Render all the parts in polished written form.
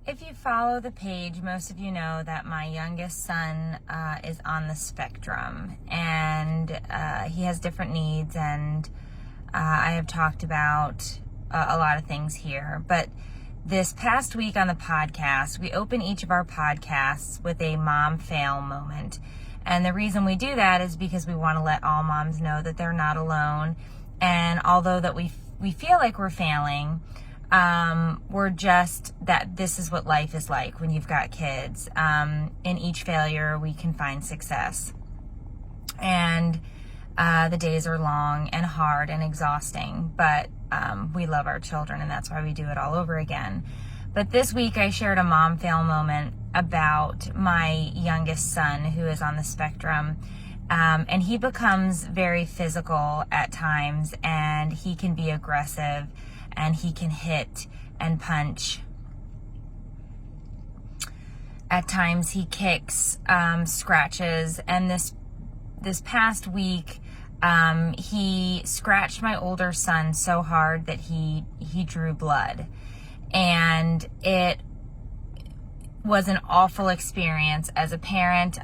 If you follow the page, most of you know that my youngest son is on the spectrum, and he has different needs, and I have talked about a lot of things here. But this past week on the podcast, we open each of our podcasts with a mom fail moment. And the reason we do that is because we want to let all moms know that they're not alone. And although that we feel like we're failing, we're just that this is what life is like when you've got kids. In each failure, we can find success. And the days are long and hard and exhausting, but we love our children, and that's why we do it all over again. But this week, I shared a mom fail moment about my youngest son who is on the spectrum. And he becomes very physical at times, and he can be aggressive, and he can hit and punch. At times he kicks, scratches, and this past week, he scratched my older son so hard that he drew blood. And it was an awful experience as a parent.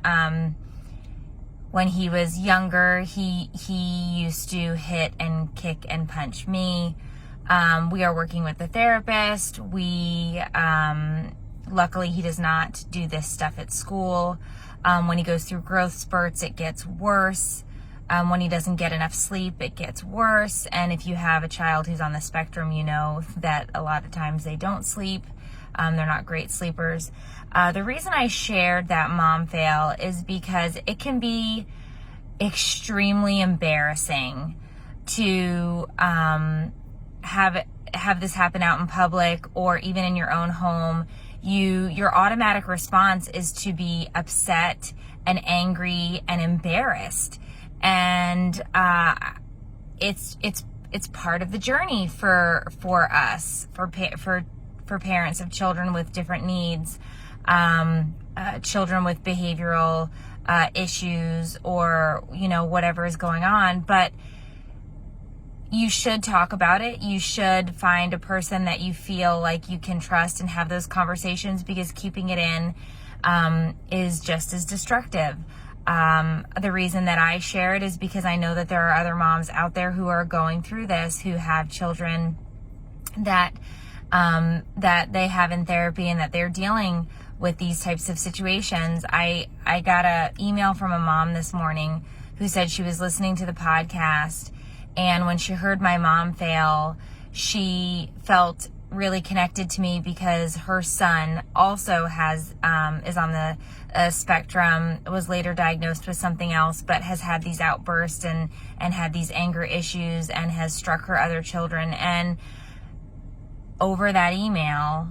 When he was younger, he used to hit and kick and punch me. We are working with a therapist. Luckily, he does not do this stuff at school. When he goes through growth spurts, it gets worse. When he doesn't get enough sleep, it gets worse. And if you have a child who's on the spectrum, you know that a lot of times they don't sleep. They're not great sleepers. The reason I shared that mom fail is because it can be extremely embarrassing to have this happen out in public or even in your own home. Your automatic response is to be upset and angry and embarrassed, and it's part of the journey for us, for parents of children with different needs, children with behavioral issues, or whatever is going on. But you should talk about it. You should find a person that you feel like you can trust and have those conversations, because keeping it in is just as destructive. The reason that I share it is because I know that there are other moms out there who are going through this, who have children that they have in therapy, and that they're dealing with these types of situations. I got an email from a mom this morning who said she was listening to the podcast, and when she heard my mom fail, she felt really connected to me, because her son also is on the spectrum, was later diagnosed with something else, but has had these outbursts and had these anger issues, and has struck her other children. And over that email,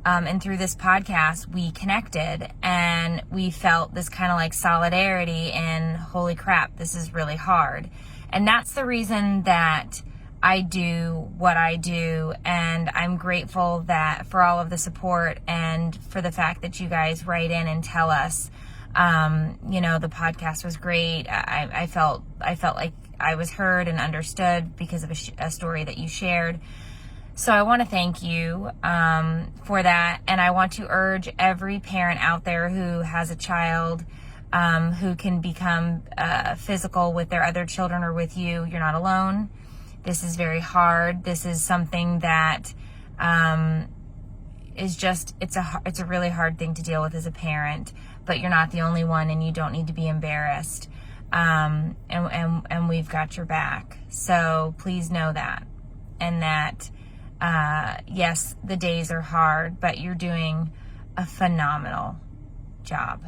and through this podcast, we connected, and we felt this kind of like solidarity in, holy crap, this is really hard. And that's the reason that I do what I do, and I'm grateful for all of the support, and for the fact that you guys write in and tell us, the podcast was great. I felt like I was heard and understood because of a story that you shared. So I want to thank you for that, and I want to urge every parent out there who has a child who can become physical with their other children or with you. You're not alone. This is very hard. This is something that is just, it's a really hard thing to deal with as a parent, but you're not the only one, and you don't need to be embarrassed. And we've got your back. So please know that. And that, yes, the days are hard, but you're doing a phenomenal job.